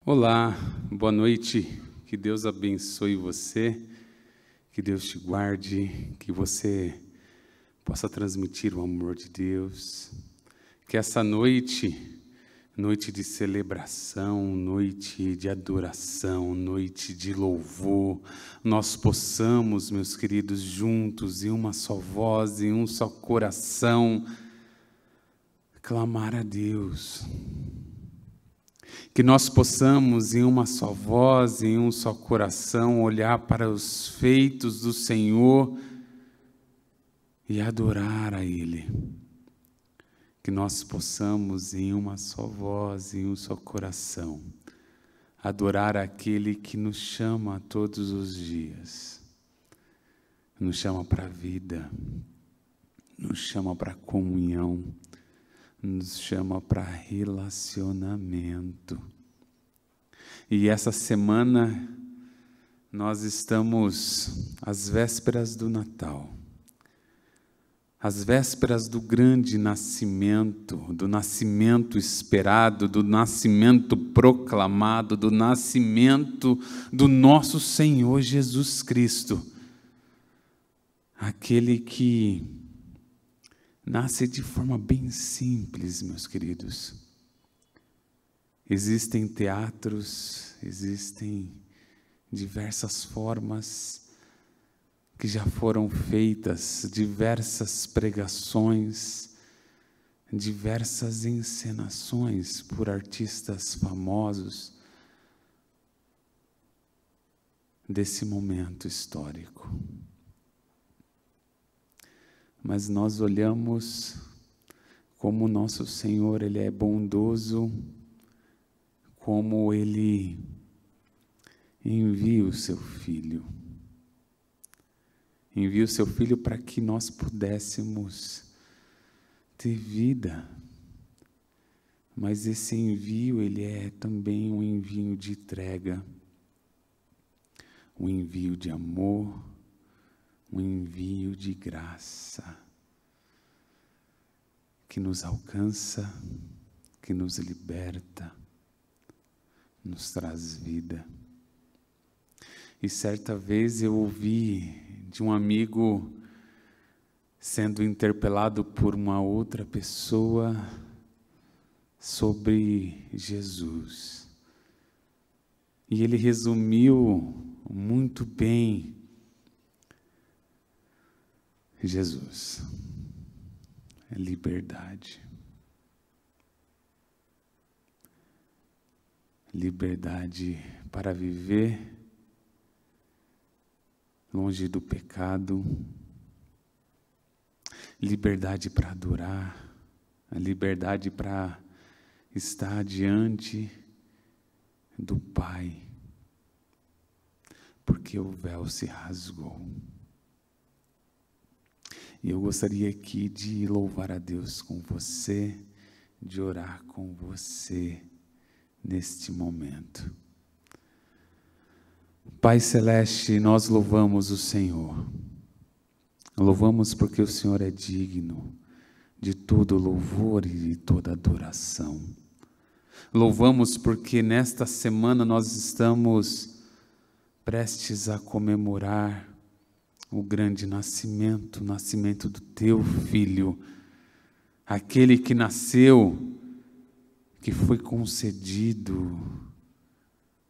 Olá, boa noite, que Deus abençoe você, que Deus te guarde, que você possa transmitir o amor de Deus, que essa noite, noite de celebração, noite de adoração, noite de louvor, nós possamos, meus queridos, juntos, em uma só voz, em um só coração, clamar a Deus. Que nós possamos, em uma só voz, em um só coração, olhar para os feitos do Senhor e adorar a Ele. Que nós possamos, em uma só voz, em um só coração, adorar aquele que nos chama todos os dias, nos chama para a vida, nos chama para a comunhão, nos chama para relacionamento. E essa semana nós estamos às vésperas do Natal, às vésperas do grande nascimento, do nascimento esperado, do nascimento proclamado, do nascimento do nosso Senhor Jesus Cristo, aquele que nasce de forma bem simples, meus queridos. Existem teatros, existem diversas formas que já foram feitas, diversas pregações, diversas encenações por artistas famosos desse momento histórico. Mas nós olhamos como o nosso Senhor, Ele é bondoso, como Ele envia o Seu Filho. Envia o Seu Filho para que nós pudéssemos ter vida. Mas esse envio, ele é também um envio de entrega, um envio de amor, um envio de graça, que nos alcança, que nos liberta, nos traz vida. E certa vez eu ouvi de um amigo sendo interpelado por uma outra pessoa sobre Jesus. E ele resumiu muito bem Jesus, é liberdade. Liberdade para viver longe do pecado, liberdade para adorar, a liberdade para estar diante do Pai, porque o véu se rasgou. E eu gostaria aqui de louvar a Deus com você, de orar com você neste momento. Pai Celeste, nós louvamos o Senhor. Louvamos porque o Senhor é digno de todo louvor e de toda adoração. Louvamos porque nesta semana nós estamos prestes a comemorar o grande nascimento, o nascimento do Teu Filho, aquele que nasceu, que foi concedido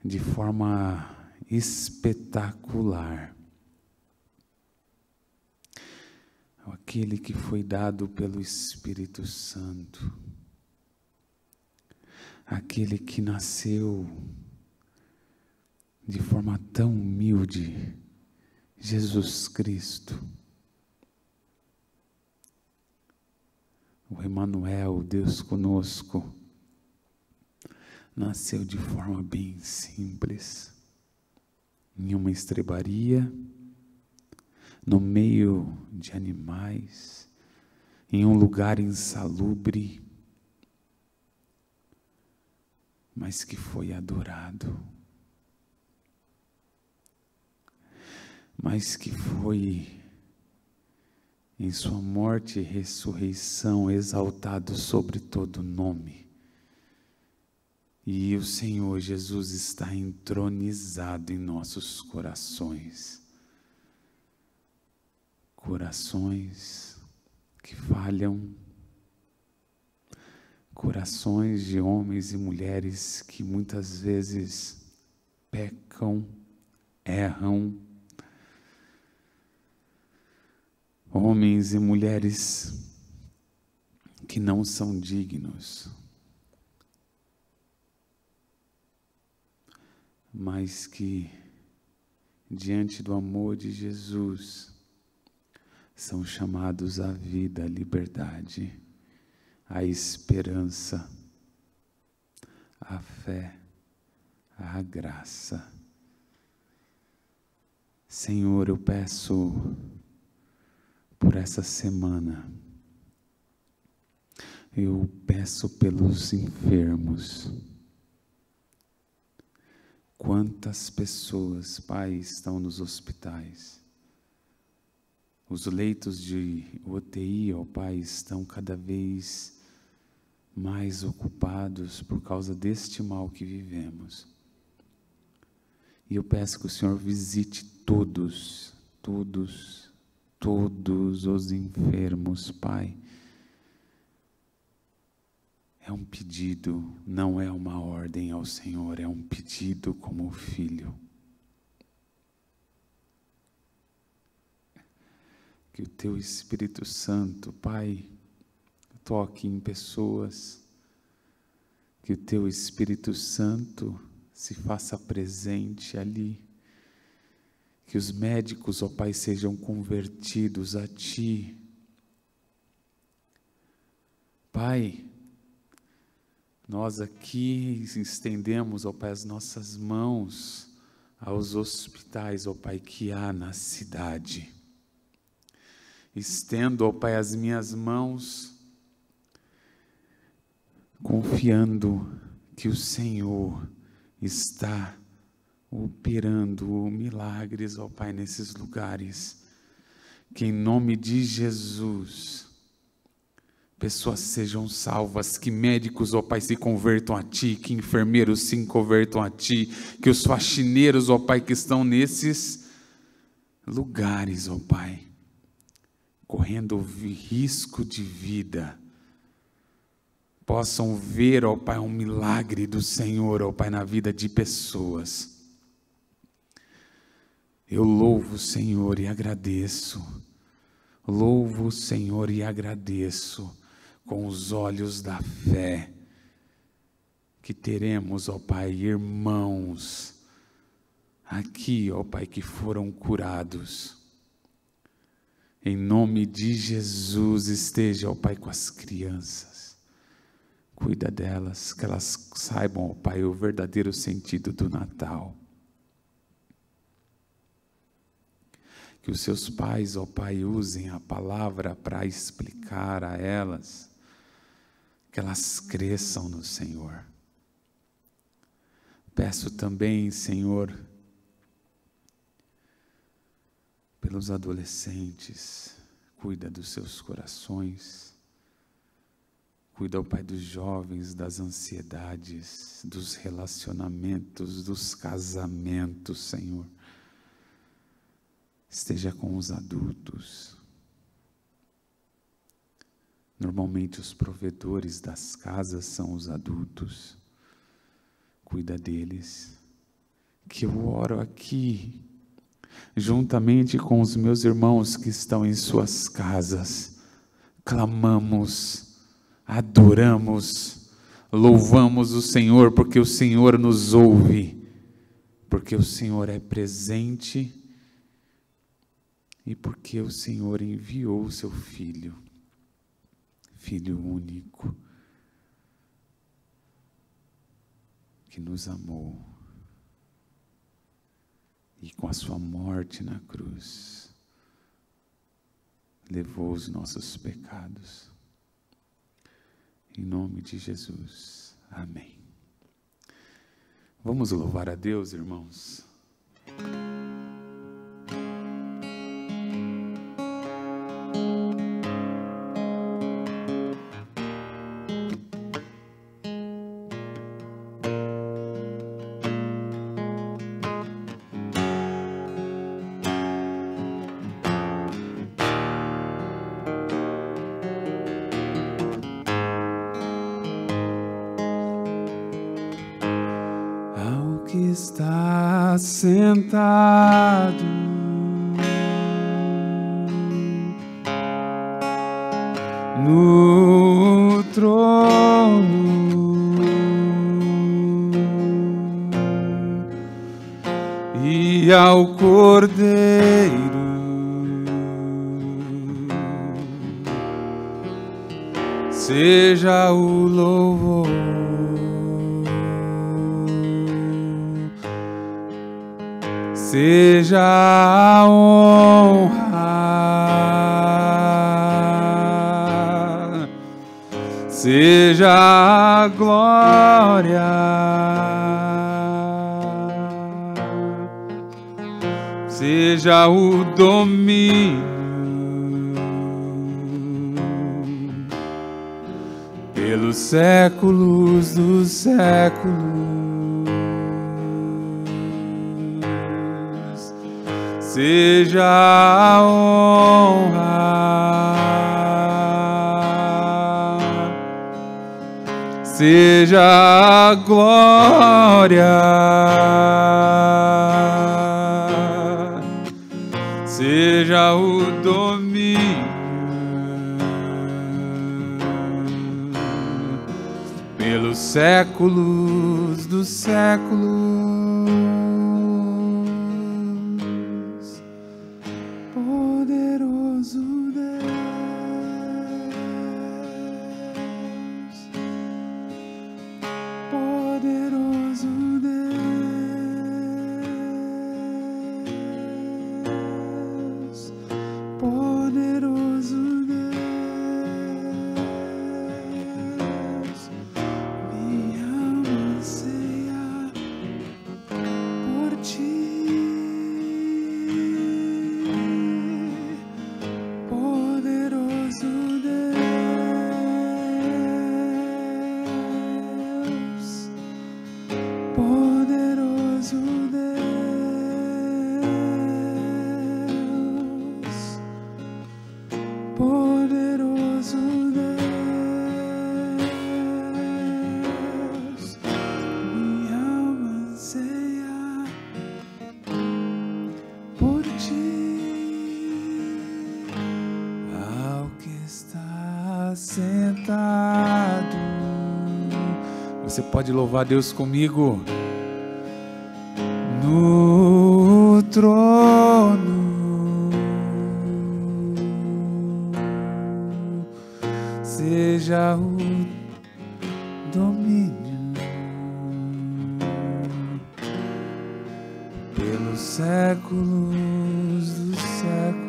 de forma espetacular, aquele que foi dado pelo Espírito Santo, aquele que nasceu de forma tão humilde, Jesus Cristo, o Emanuel, Deus conosco, nasceu de forma bem simples, em uma estrebaria, no meio de animais, em um lugar insalubre, mas que foi adorado, mas que foi, em sua morte e ressurreição, exaltado sobre todo nome, E o Senhor Jesus está entronizado em nossos corações. Corações que falham, corações de homens e mulheres que muitas vezes pecam, erram, homens e mulheres que não são dignos, mas que, diante do amor de Jesus, são chamados à vida, à liberdade, à esperança, à fé, à graça. Senhor, eu peço por essa semana, eu peço pelos enfermos. Quantas pessoas, Pai, estão nos hospitais? Os leitos de UTI, ó Pai, estão cada vez mais ocupados por causa deste mal que vivemos. E eu peço que o Senhor visite todos os enfermos, Pai. É um pedido, não é uma ordem ao Senhor, é um pedido como filho. Que o Teu Espírito Santo, Pai, toque em pessoas, que o Teu Espírito Santo se faça presente ali, que os médicos, ó Pai, sejam convertidos a Ti. Pai, nós aqui estendemos, ó Pai, as nossas mãos aos hospitais, ó Pai, que há na cidade. Estendo, ó Pai, as minhas mãos, confiando que o Senhor está operando milagres, ó Pai, nesses lugares. Que em nome de Jesus, pessoas sejam salvas, que médicos, ó Pai, se convertam a Ti, que enfermeiros se convertam a Ti, que os faxineiros, ó Pai, que estão nesses lugares, ó Pai, correndo risco de vida, possam ver, ó Pai, um milagre do Senhor, ó Pai, na vida de pessoas. Eu louvo o Senhor e agradeço, louvo o Senhor e agradeço, com os olhos da fé, que teremos, ó Pai, irmãos aqui, ó Pai, que foram curados. Em nome de Jesus, esteja, ó Pai, com as crianças. Cuida delas, que elas saibam, ó Pai, o verdadeiro sentido do Natal. Que os seus pais, ó Pai, usem a palavra para explicar a elas, que elas cresçam no Senhor. Peço também, Senhor, pelos adolescentes, cuida dos seus corações, cuida, ó Pai, dos jovens, das ansiedades, dos relacionamentos, dos casamentos, Senhor. Esteja com os adultos. Normalmente os provedores das casas são os adultos. Cuida deles. Que eu oro aqui, juntamente com os meus irmãos que estão em suas casas, clamamos, adoramos, louvamos o Senhor, porque o Senhor nos ouve, porque o Senhor é presente e porque o Senhor enviou o seu Filho, Filho único, que nos amou e com a sua morte na cruz levou os nossos pecados. Em nome de Jesus, amém. Vamos louvar a Deus, irmãos. que está sentado no trono e ao Cordeiro seja o louvor, seja a honra, seja a glória, seja o domínio pelos séculos dos séculos. Seja a honra, seja a glória, seja o domínio pelos séculos dos séculos. Poderoso Deus, poderoso Deus, poderoso Deus, minha alma anseia por ti. Poderoso Deus, poderoso Deus, poderoso Deus, minha alma anseia por ti. Ao que está sentado, você pode louvar Deus comigo, no trono, seja o domínio pelos séculos dos séculos.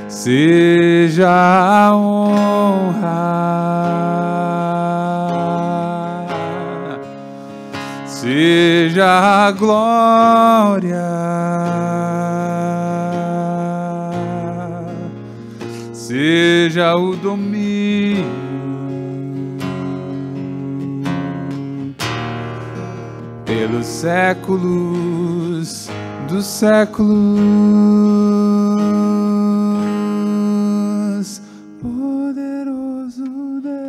Seja a honra, seja a glória, seja o domínio pelos séculos dos séculos. Poderoso Deus,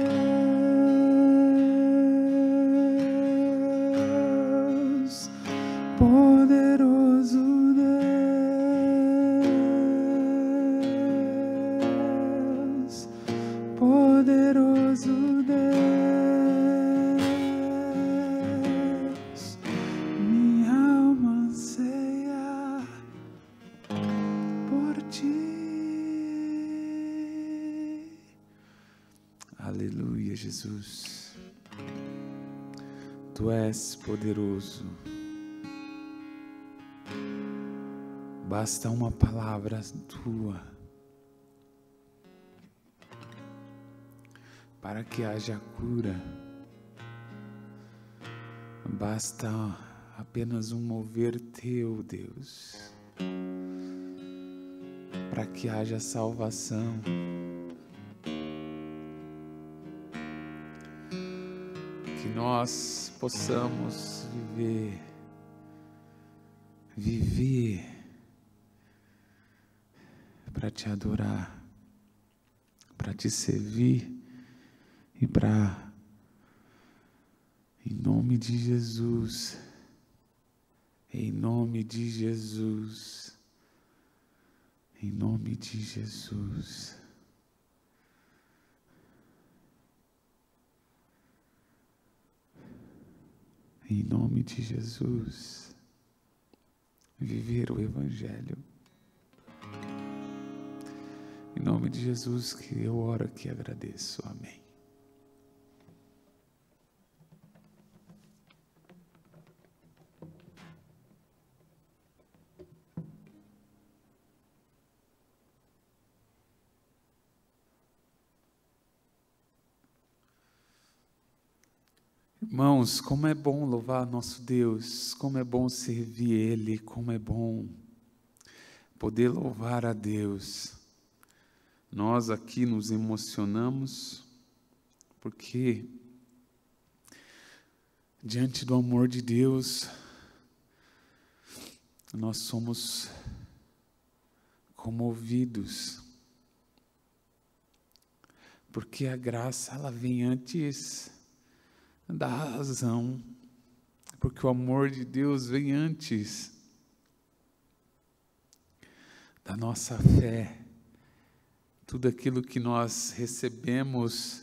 poderoso Deus, poderoso Deus, minha alma anseia por ti. Aleluia, Jesus. Tu és poderoso. Basta uma palavra tua para que haja cura. Basta apenas um mover teu, Deus, para que haja salvação. Que nós possamos viver para te adorar, para te servir e para nome de Jesus. Em nome de Jesus. Em nome de Jesus. Em nome de Jesus. Viver o Evangelho. Em nome de Jesus que eu oro aqui e agradeço. Amém. Irmãos, como é bom louvar nosso Deus, como é bom servir Ele, como é bom poder louvar a Deus. Nós aqui nos emocionamos porque diante do amor de Deus nós somos comovidos, porque a graça ela vem antes da razão, porque o amor de Deus vem antes da nossa fé. Tudo aquilo que nós recebemos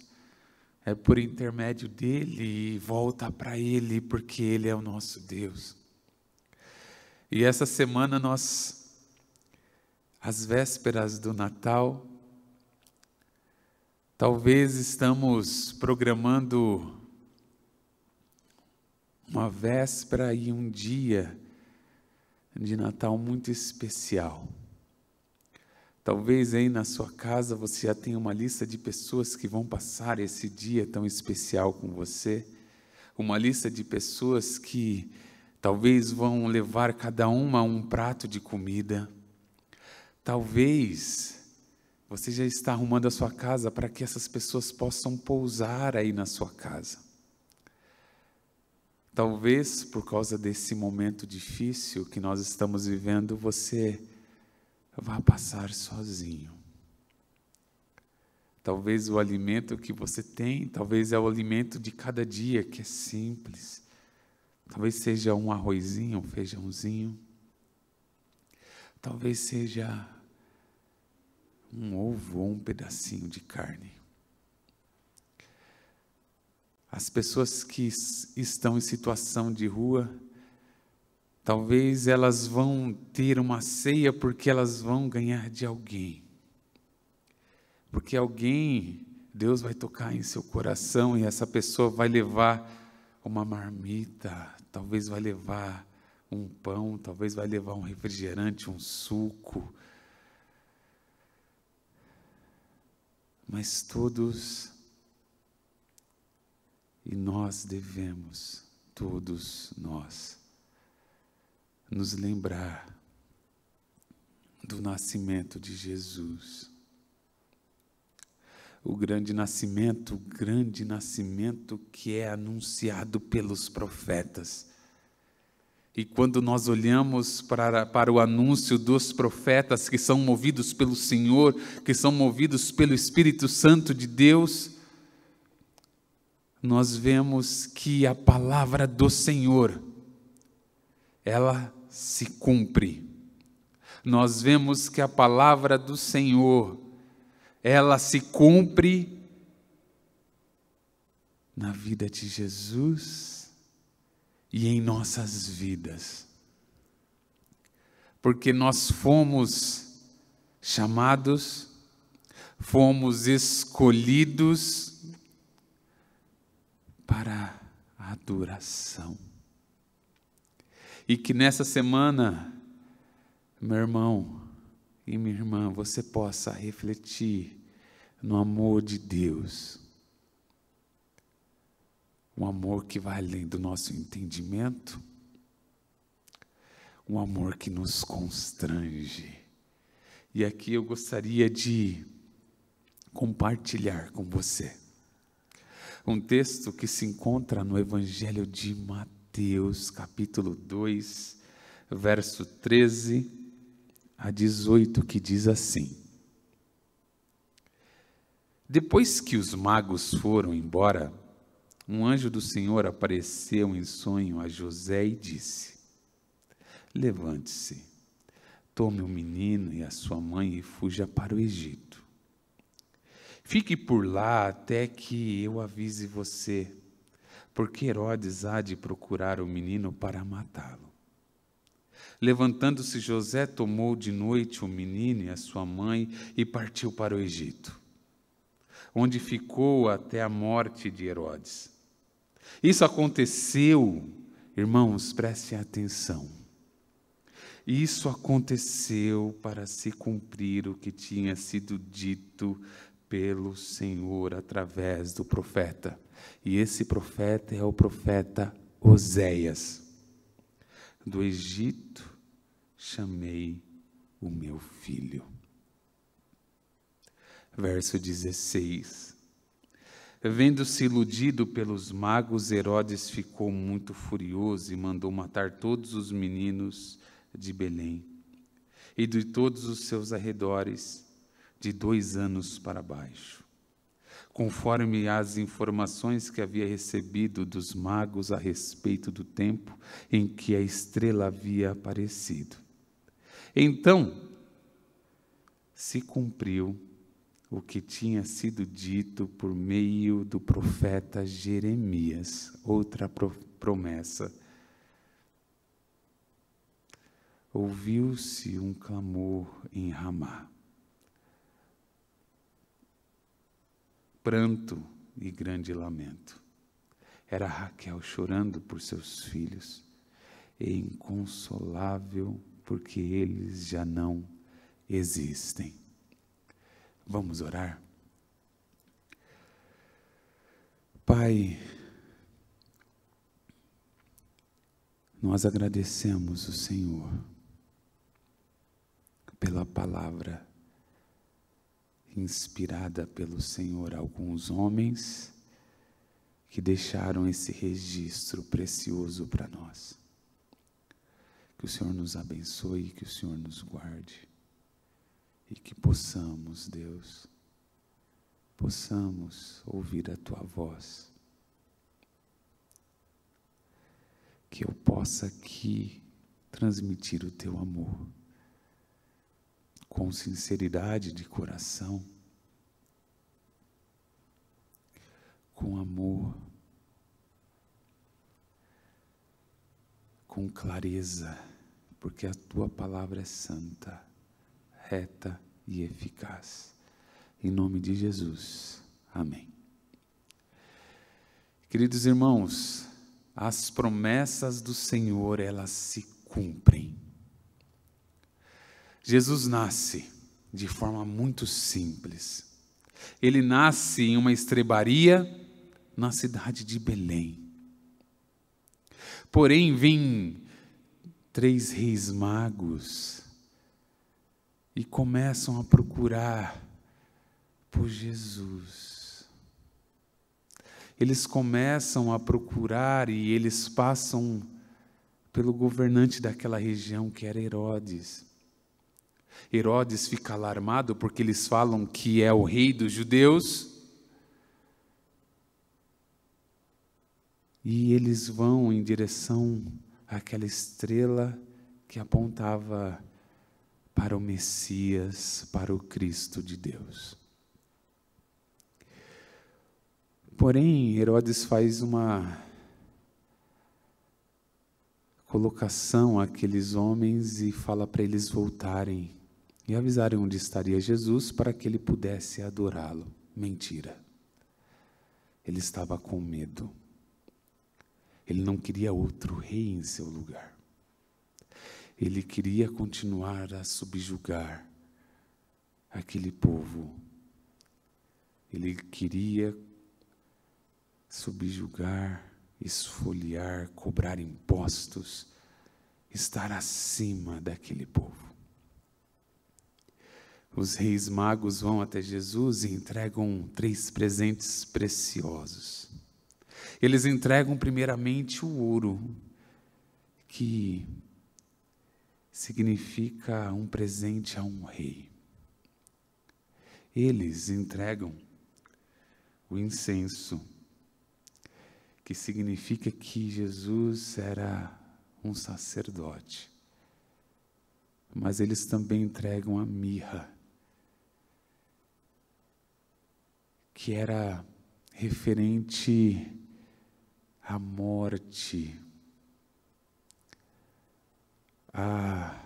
é por intermédio dele e volta para ele, porque ele é o nosso Deus. E essa semana nós, às vésperas do Natal, talvez estamos programando uma véspera e um dia de Natal muito especial. Talvez aí na sua casa você já tenha uma lista de pessoas que vão passar esse dia tão especial com você. Uma lista de pessoas que talvez vão levar cada uma um prato de comida. Talvez você já está arrumando a sua casa para que essas pessoas possam pousar aí na sua casa. Talvez, por causa desse momento difícil que nós estamos vivendo, você vá passar sozinho. Talvez o alimento que você tem, talvez é o alimento de cada dia, que é simples. Talvez seja um arrozinho, um feijãozinho. Talvez seja um ovo ou um pedacinho de carne. As pessoas que estão em situação de rua, talvez elas vão ter uma ceia porque elas vão ganhar de alguém. Porque alguém, Deus vai tocar em seu coração e essa pessoa vai levar uma marmita, talvez vai levar um pão, talvez vai levar um refrigerante, um suco. Mas todos, e nós devemos, todos nós, nos lembrar do nascimento de Jesus. O grande nascimento que é anunciado pelos profetas. E quando nós olhamos para o anúncio dos profetas que são movidos pelo Senhor, que são movidos pelo Espírito Santo de Deus, nós vemos que a palavra do Senhor, ela se cumpre. Nós vemos que a palavra do Senhor, ela se cumpre na vida de Jesus e em nossas vidas. Porque nós fomos chamados, fomos escolhidos para a adoração. E que nessa semana, meu irmão e minha irmã, você possa refletir no amor de Deus. Um amor que vai além do nosso entendimento. Um amor que nos constrange. E aqui eu gostaria de compartilhar com você um texto que se encontra no Evangelho de Mateus, capítulo 2, verso 13 a 18, que diz assim: Depois que os magos foram embora, um anjo do Senhor apareceu em sonho a José e disse: levante-se, tome o menino e a sua mãe e fuja para o Egito. Fique por lá até que eu avise você, porque Herodes há de procurar o menino para matá-lo. Levantando-se José, tomou de noite o menino e a sua mãe e partiu para o Egito, onde ficou até a morte de Herodes. Isso aconteceu, irmãos, prestem atenção. Isso aconteceu para se cumprir o que tinha sido dito pelo Senhor através do profeta. E esse profeta é o profeta Oséias. Do Egito chamei o meu filho. Verso 16. Vendo-se iludido pelos magos, Herodes ficou muito furioso e mandou matar todos os meninos de Belém e de todos os seus arredores, de 2 anos para baixo, conforme as informações que havia recebido dos magos a respeito do tempo em que a estrela havia aparecido. Então, se cumpriu o que tinha sido dito por meio do profeta Jeremias, outra promessa. Ouviu-se um clamor em Ramá, pranto e grande lamento. Era Raquel chorando por seus filhos, e inconsolável porque eles já não existem. Vamos orar? Pai, nós agradecemos o Senhor pela palavra inspirada pelo Senhor a alguns homens que deixaram esse registro precioso para nós. Que o Senhor nos abençoe, que o Senhor nos guarde e que possamos, Deus, ouvir a Tua voz. Que eu possa aqui transmitir o Teu amor com sinceridade de coração, com amor, com clareza, porque a Tua palavra é santa, reta e eficaz. Em nome de Jesus, amém. Queridos irmãos, as promessas do Senhor, elas se cumprem. Jesus nasce de forma muito simples. Ele nasce em uma estrebaria na cidade de Belém. Porém, vêm 3 reis magos e começam a procurar por Jesus. Eles começam a procurar e eles passam pelo governante daquela região, que era Herodes. Herodes fica alarmado porque eles falam que é o rei dos judeus. E eles vão em direção àquela estrela que apontava para o Messias, para o Cristo de Deus. Porém, Herodes faz uma colocação àqueles homens e fala para eles voltarem e avisarem onde estaria Jesus para que ele pudesse adorá-lo. Mentira. Ele estava com medo. Ele não queria outro rei em seu lugar. Ele queria continuar a subjugar aquele povo. Ele queria subjugar, esfoliar, cobrar impostos, estar acima daquele povo. Os reis magos vão até Jesus e entregam 3 presentes preciosos. Eles entregam primeiramente o ouro, que significa um presente a um rei. Eles entregam o incenso, que significa que Jesus era um sacerdote. Mas eles também entregam a mirra, que era referente à morte, a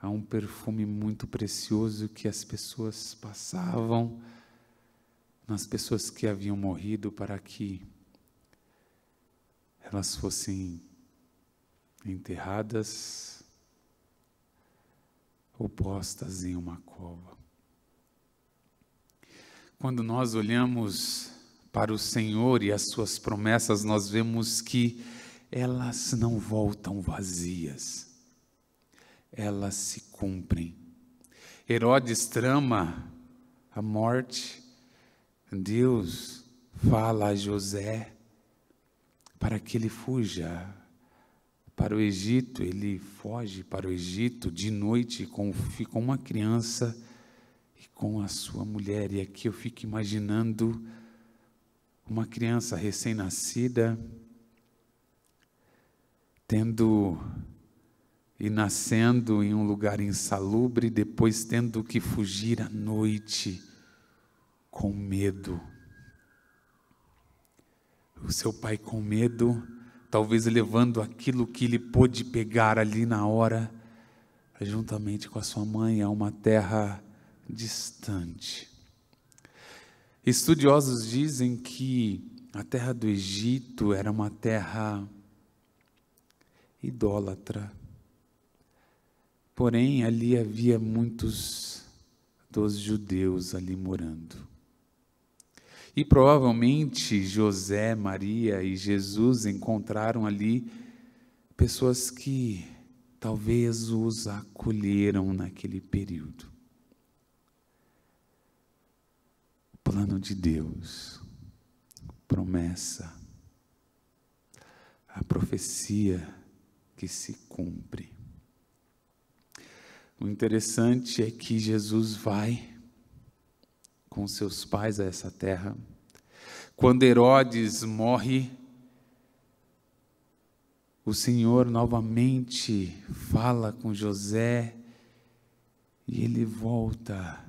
um perfume muito precioso que as pessoas passavam nas pessoas que haviam morrido para que elas fossem enterradas ou postas em uma cova. Quando nós olhamos para o Senhor e as suas promessas, nós vemos que elas não voltam vazias, elas se cumprem. Herodes trama a morte, Deus fala a José para que ele fuja para o Egito. Ele foge para o Egito de noite com uma criança e com a sua mulher. E aqui eu fico imaginando uma criança recém-nascida e nascendo em um lugar insalubre, depois tendo que fugir à noite com medo. O seu pai com medo, talvez levando aquilo que ele pôde pegar ali na hora, juntamente com a sua mãe, a uma terra distante. Estudiosos dizem que a terra do Egito era uma terra idólatra. Porém, ali havia muitos dos judeus ali morando. E provavelmente José, Maria e Jesus encontraram ali pessoas que talvez os acolheram naquele período. O plano de Deus, promessa, a profecia que se cumpre. O interessante é que Jesus vai com seus pais a essa terra. Quando Herodes morre, o Senhor novamente fala com José e ele volta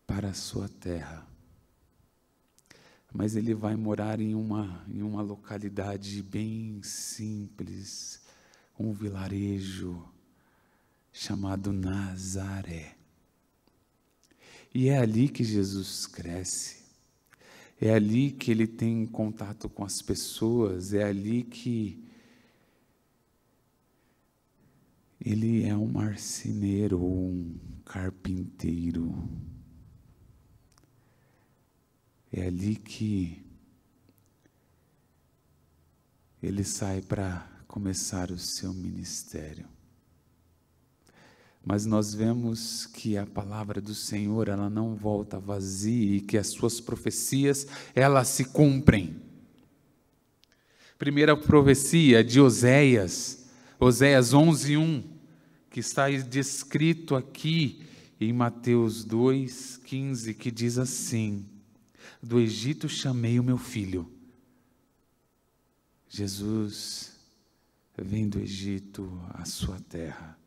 para a sua terra. Mas ele vai morar em uma localidade bem simples, um vilarejo chamado Nazaré. E é ali que Jesus cresce, é ali que ele tem contato com as pessoas, é ali que ele é um marceneiro ou um carpinteiro. É ali que ele sai para começar o seu ministério. Mas nós vemos que a palavra do Senhor, ela não volta vazia e que as suas profecias, elas se cumprem. Primeira profecia de Oséias 11:1, que está descrito aqui em Mateus 2:15, que diz assim: do Egito chamei o meu filho. Jesus vem do Egito à sua terra.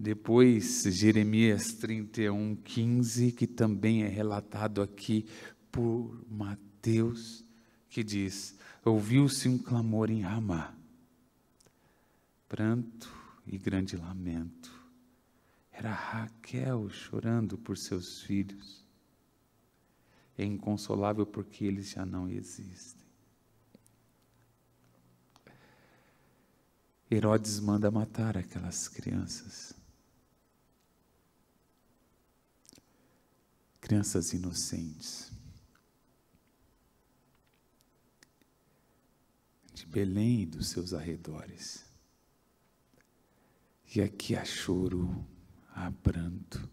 Depois, Jeremias 31:15, que também é relatado aqui por Mateus, que diz: ouviu-se um clamor em Ramá, pranto e grande lamento. Era Raquel chorando por seus filhos. É inconsolável porque eles já não existem. Herodes manda matar aquelas crianças. Crianças inocentes. De Belém e dos seus arredores. E aqui há choro, há pranto.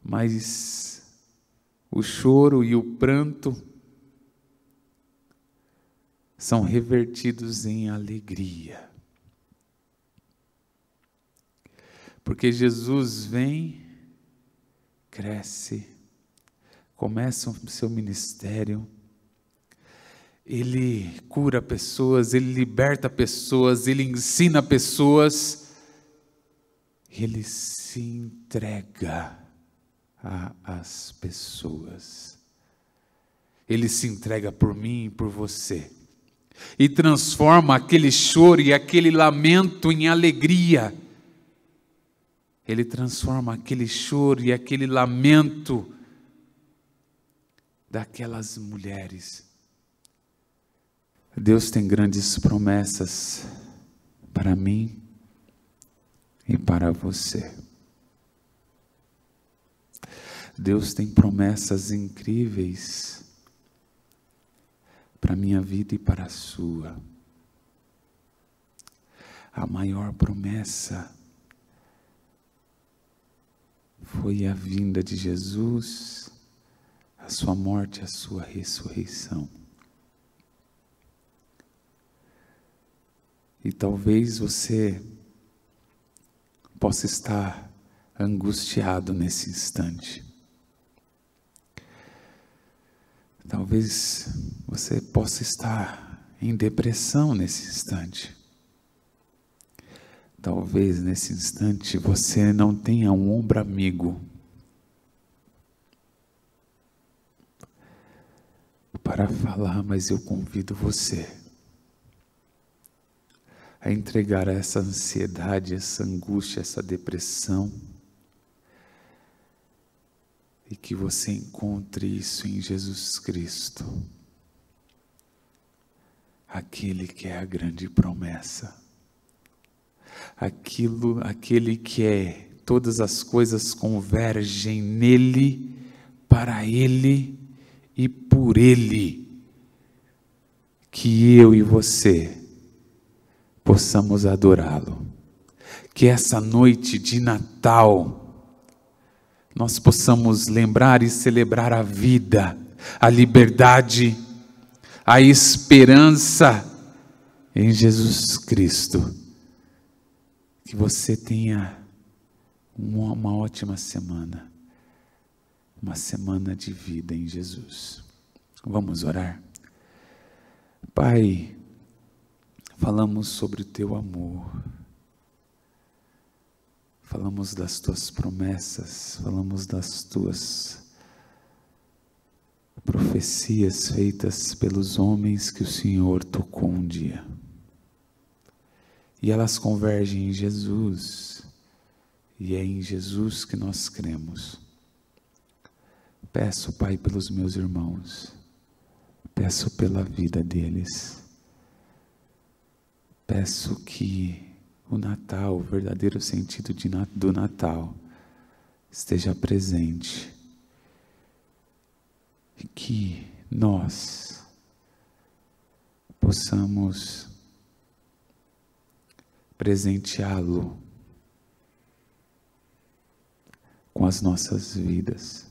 Mas o choro e o pranto são revertidos em alegria. Porque Jesus vem cresce, começa o seu ministério, ele cura pessoas, ele liberta pessoas, ele ensina pessoas, ele se entrega às pessoas, ele se entrega por mim e por você, e transforma aquele choro e aquele lamento em alegria. Ele transforma aquele choro e aquele lamento daquelas mulheres. Deus tem grandes promessas para mim e para você. Deus tem promessas incríveis para a minha vida e para a sua. A maior promessa foi a vinda de Jesus, a sua morte, a sua ressurreição. E talvez você possa estar angustiado nesse instante. Talvez você possa estar em depressão nesse instante. Talvez nesse instante você não tenha um ombro amigo para falar, mas eu convido você a entregar essa ansiedade, essa angústia, essa depressão, e que você encontre isso em Jesus Cristo, aquele que é a grande promessa, aquele que é todas as coisas convergem nele, para ele e por ele, que eu e você possamos adorá-lo, que essa noite de Natal nós possamos lembrar e celebrar a vida, a liberdade, a esperança em Jesus Cristo. Que você tenha uma ótima semana, uma semana de vida em Jesus. Vamos orar? Pai, falamos sobre o teu amor, falamos das tuas promessas, falamos das tuas profecias feitas pelos homens que o Senhor tocou um dia. E elas convergem em Jesus, e é em Jesus que nós cremos. Peço, Pai, pelos meus irmãos, peço pela vida deles, peço que o Natal, o verdadeiro sentido do Natal, esteja presente, e que nós possamos presenteá-lo com as nossas vidas.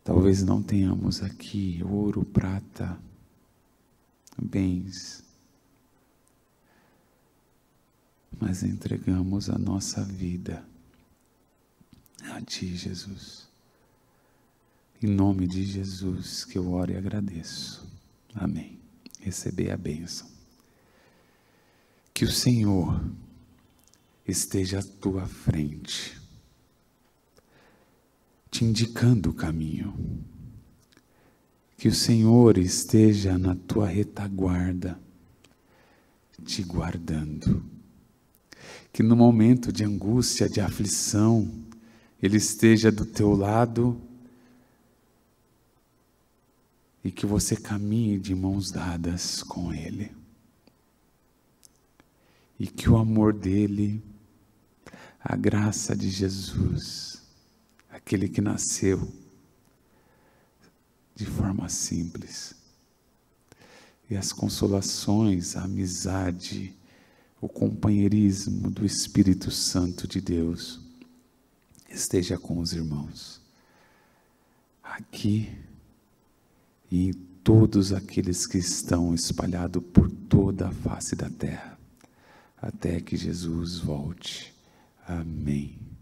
Talvez não tenhamos aqui ouro, prata, bens, mas entregamos a nossa vida a Ti, Jesus. Em nome de Jesus que eu oro e agradeço. Amém. Receber a bênção. Que o Senhor esteja à tua frente, te indicando o caminho. Que o Senhor esteja na tua retaguarda, te guardando. Que no momento de angústia, de aflição, Ele esteja do teu lado, e que você caminhe de mãos dadas com Ele. E que o amor dEle, a graça de Jesus, aquele que nasceu de forma simples, e as consolações, a amizade, o companheirismo do Espírito Santo de Deus, esteja com os irmãos, aqui e em todos aqueles que estão espalhados por toda a face da terra, até que Jesus volte. Amém.